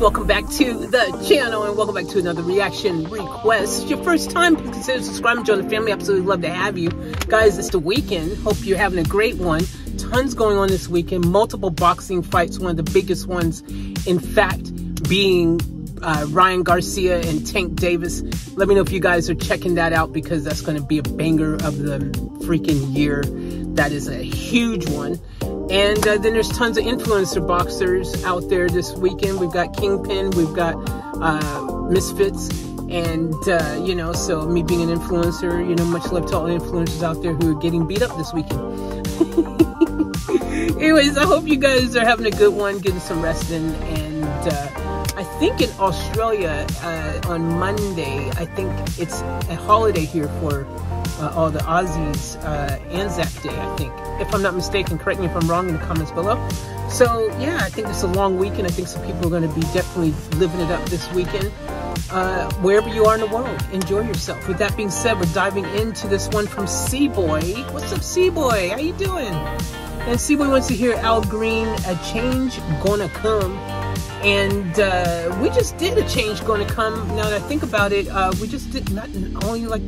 welcome back to the channel and welcome back to another reaction request. If it's your first time, please consider subscribing, join the family. Absolutely love to have you guys. It's the weekend. Hope you're having a great one. Tons going on this weekend. Multiple boxing fights, one of the biggest ones in fact being Ryan Garcia and Tank Davis. Let me know if you guys are checking that out, because that's going to be a banger of the freaking year. That is a huge one. And then there's tons of influencer boxers out there this weekend. We've got Kingpin, we've got Misfits, and you know, so me being an influencer, you know, much love to all the influencers out there who are getting beat up this weekend. Anyways, I hope you guys are having a good one, getting some rest in. And I think in Australia on Monday, I think it's a holiday here for all the Aussies, Anzac Day, I think. If I'm not mistaken, correct me if I'm wrong in the comments below. So yeah, I think it's a long weekend. I think some people are going to be definitely living it up this weekend. Wherever you are in the world, enjoy yourself. With that being said, we're diving into this one from C-Boy. What's up, C-Boy? How you doing? And C-Boy wants to hear Al Green, A Change Gonna Come. And we just did A Change Gonna Come. Now that I think about it, we just did not only like,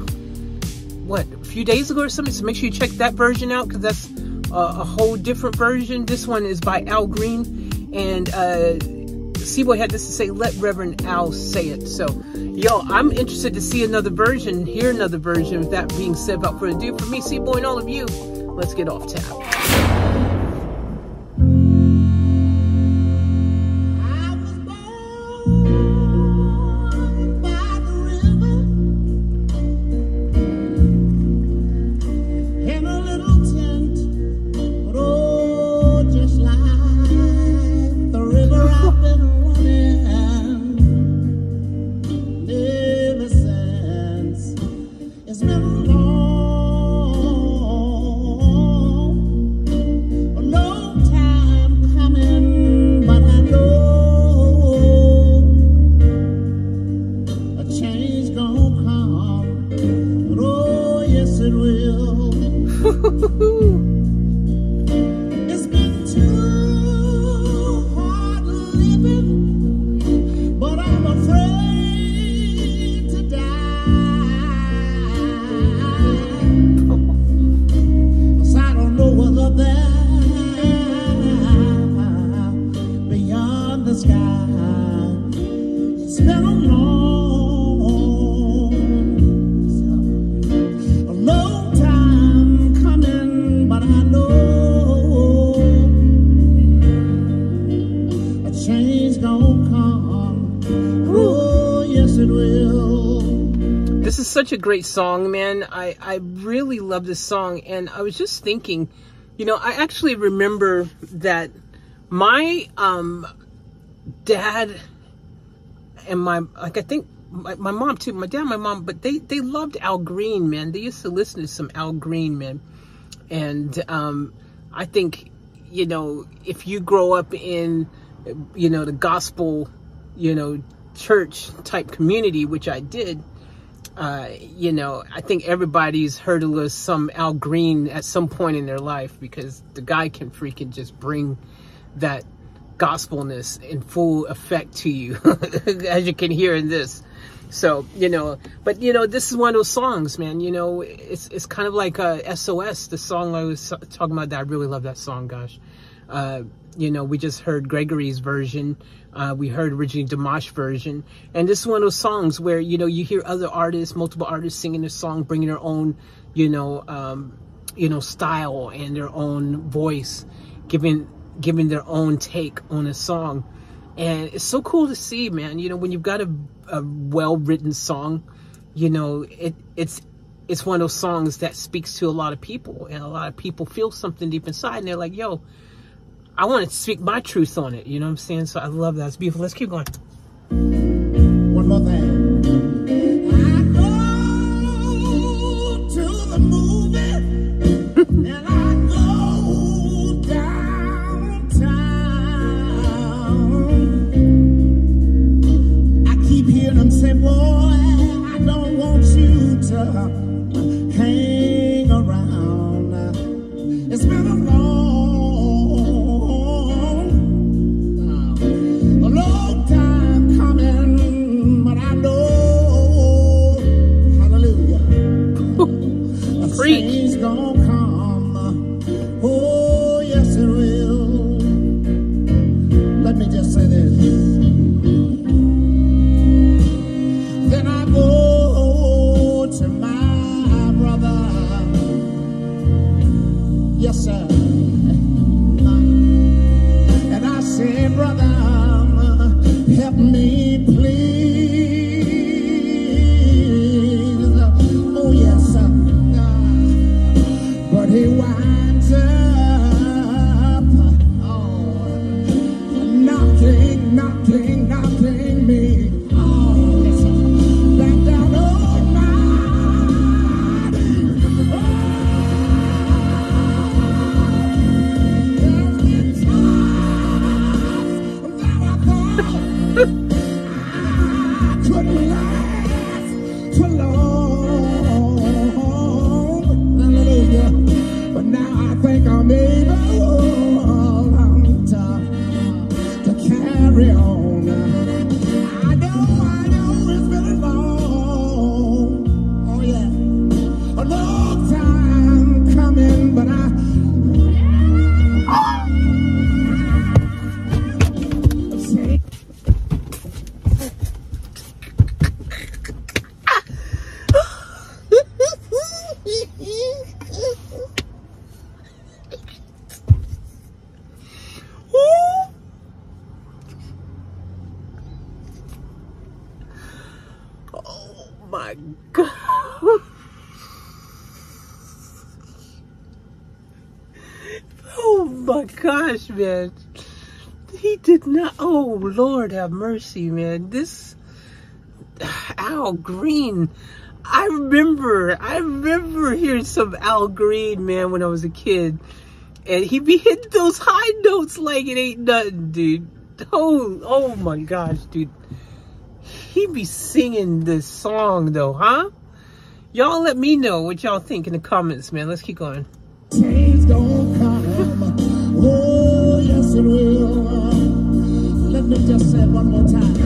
what, a few days ago or something. So make sure you check that version out, because that's a whole different version. This one is by Al Green, and C-Boy had this to say, let Reverend Al say it. So yo, I'm interested to see another version, hear another version. With that being said, without further ado, for me, C-Boy, and all of you, let's get off tap. It's been too hard living, but I'm afraid to die. 'Cause I don't know what's up there beyond the sky. It's been a long time coming, but I know a change gonna come. Oh, yes it will. This is such a great song, man. I really love this song. And I was just thinking, you know, I actually remember that my dad and my, like, I think my mom too, my dad and my mom, but they loved Al Green, man. They used to listen to some Al Green, man. And I think, you know, if you grow up in, you know, the gospel, you know, church type community, which I did, you know, I think everybody's heard a little some Al Green at some point in their life, because the guy can freaking just bring that gospelness in full effect to you, as you can hear in this. So, you know, but, you know, this is one of those songs, man. You know, it's kind of like SOS, the song I was talking about. That I really love that song, gosh. You know, we just heard Gregory's version. We heard originally Dimash version. And this is one of those songs where, you know, you hear other artists, multiple artists singing this song, bringing their own, you know, style and their own voice, giving their own take on a song. And it's so cool to see, man. You know, when you've got a well-written song, you know, it's one of those songs that speaks to a lot of people, and a lot of people feel something deep inside, and they're like, yo, I want to speak my truth on it. You know what I'm saying? So I love that. It's beautiful. Let's keep going. One more thing. I go to the movie and I go downtown. I keep hearing them say, boy, I don't want you to hang around. It's been a long time my God. Oh my gosh, man. He did not. Oh, Lord have mercy, man. This Al Green. I remember hearing some Al Green, man, when I was a kid. And he be hitting those high notes like it ain't nothing, dude. Oh my gosh, dude. He be singing this song, though, huh? Y'all let me know what y'all think in the comments, man. Let's keep going. Change gonna come. Oh, yes it will. Let me just say it one more time.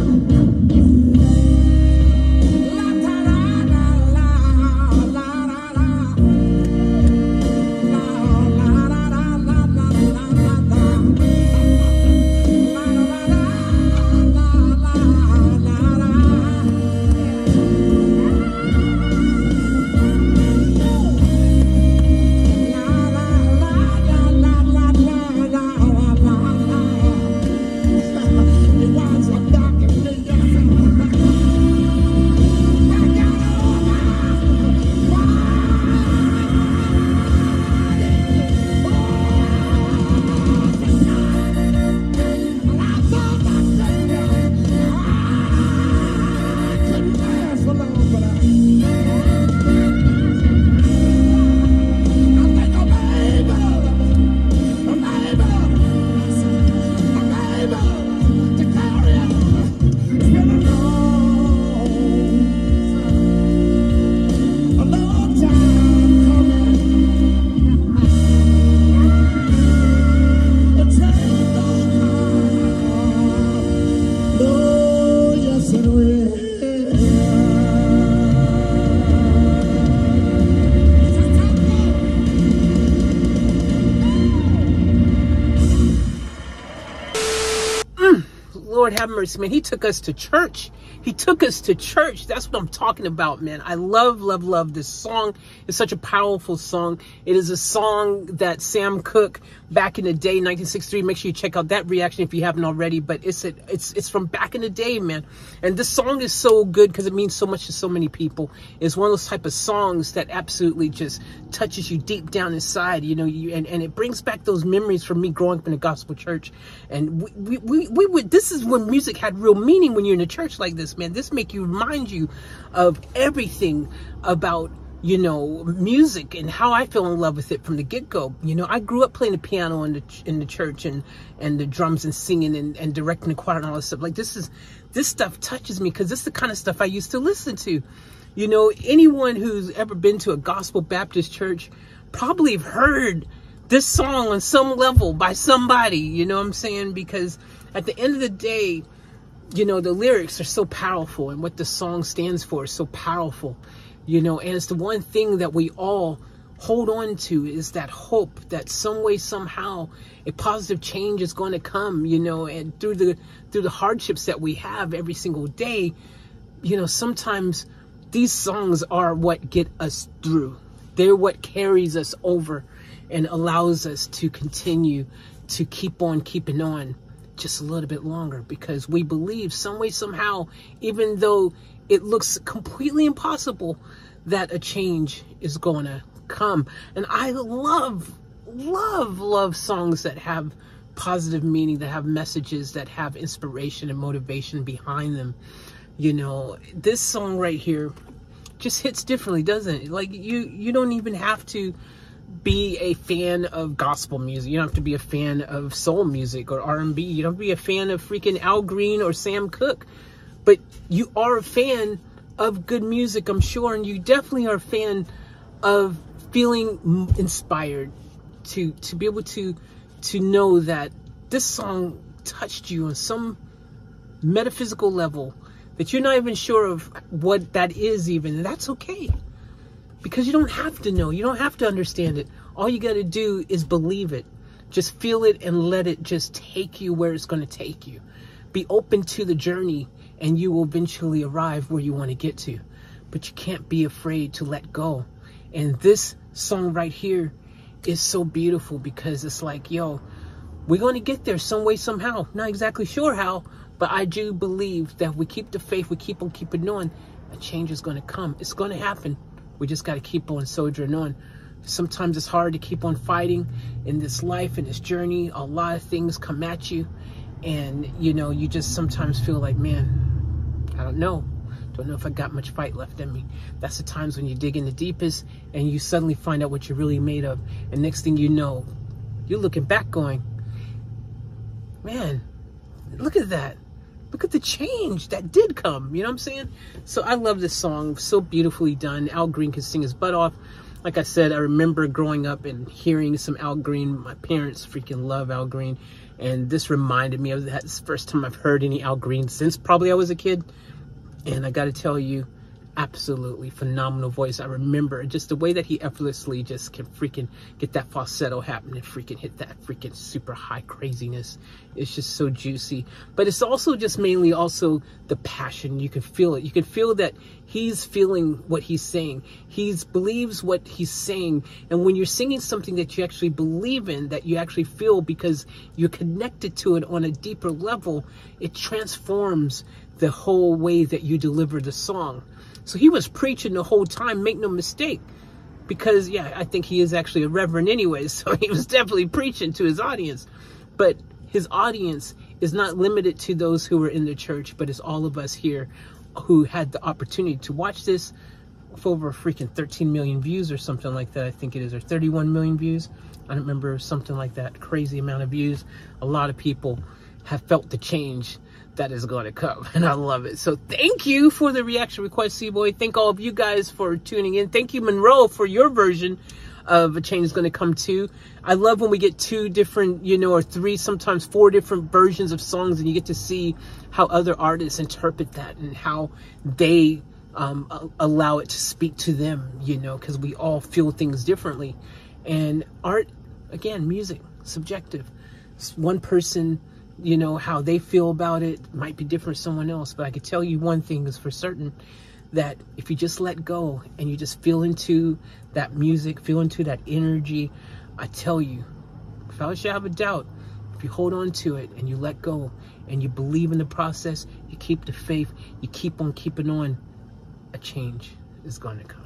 Lord have mercy, man. He took us to church. He took us to church. That's what I'm talking about, man. I love this song. It's such a powerful song. It is a song that Sam Cooke, back in the day, 1963, make sure you check out that reaction if you haven't already. But it's from back in the day, man. And this song is so good because it means so much to so many people. It's one of those type of songs that absolutely just touches you deep down inside, you know. And it brings back those memories from me growing up in a gospel church. And we would. This is when music had real meaning. When you're in a church like this, man, this make you remind you of everything about, you know, music and how I fell in love with it from the get-go. You know, I grew up playing the piano in the church and the drums and singing and directing the choir and all this stuff. Like this stuff touches me because this is the kind of stuff I used to listen to. You know, anyone who's ever been to a gospel Baptist church probably heard this song on some level by somebody, you know what I'm saying? Because at the end of the day, you know, the lyrics are so powerful and what the song stands for is so powerful, you know, and it's the one thing that we all hold on to is that hope that some way, somehow a positive change is going to come, you know, and through the hardships that we have every single day, you know, sometimes these songs are what get us through. They're what carries us over and allows us to continue to keep on keeping on just a little bit longer, because we believe some way, somehow, even though it looks completely impossible, that a change is going to come. And I love songs that have positive meaning, that have messages, that have inspiration and motivation behind them. You know, this song right here just hits differently, doesn't it? Like you don't even have to be a fan of gospel music. You don't have to be a fan of soul music or R&B. You don't have to be a fan of freaking Al Green or Sam Cooke. But you are a fan of good music, I'm sure. And you definitely are a fan of feeling inspired to be able to know that this song touched you on some metaphysical level that you're not even sure of what that is even. And that's okay. Because you don't have to know. You don't have to understand it. All you got to do is believe it. Just feel it and let it just take you where it's going to take you. Be open to the journey and you will eventually arrive where you want to get to. But you can't be afraid to let go. And this song right here is so beautiful because it's like, yo, we're going to get there some way, somehow. Not exactly sure how, but I do believe that if we keep the faith, we keep on keeping on, a change is going to come. It's going to happen. We just got to keep on soldiering on. Sometimes it's hard to keep on fighting in this life, in this journey. A lot of things come at you, and you know, you just sometimes feel like, man, I don't know if I got much fight left in me. That's the times when you dig in the deepest and you suddenly find out what you're really made of, and next thing you know, you're looking back going, man, look at that. Look at the change that did come. You know what I'm saying? So I love this song. So beautifully done. Al Green can sing his butt off. Like I said, I remember growing up and hearing some Al Green. My parents freaking love Al Green. And this reminded me of that. It's the first time I've heard any Al Green since probably I was a kid. And I got to tell you, absolutely phenomenal voice. I remember just the way that he effortlessly just can freaking get that falsetto happen and freaking hit that freaking super high craziness. It's just so juicy. But it's also just mainly also the passion. You can feel it. You can feel that he's feeling what he's saying. He believes what he's saying. And when you're singing something that you actually believe in, that you actually feel because you're connected to it on a deeper level, it transforms the whole way that you deliver the song. So he was preaching the whole time, make no mistake, because yeah, I think he is actually a reverend anyways, so he was definitely preaching to his audience. But his audience is not limited to those who were in the church, but it's all of us here who had the opportunity to watch this for over freaking 13 million views or something like that. I think it is, or 31 million views. I don't remember, something like that. Crazy amount of views. A lot of people have felt the change that is going to come, and I love it. So thank you for the reaction request, C-Boy. Thank all of you guys for tuning in. Thank you, Monroe, for your version of A Change Is Going to Come Too. I love when we get 2 different, you know, or 3, sometimes 4 different versions of songs, and you get to see how other artists interpret that and how they allow it to speak to them, you know, because we all feel things differently. And art, again, music, subjective. It's one person, you know, how they feel about it might be different from someone else. But I could tell you one thing is for certain, that if you just let go and you just feel into that music, feel into that energy, I tell you, if I was to have a doubt, if you hold on to it and you let go and you believe in the process, you keep the faith, you keep on keeping on, a change is going to come.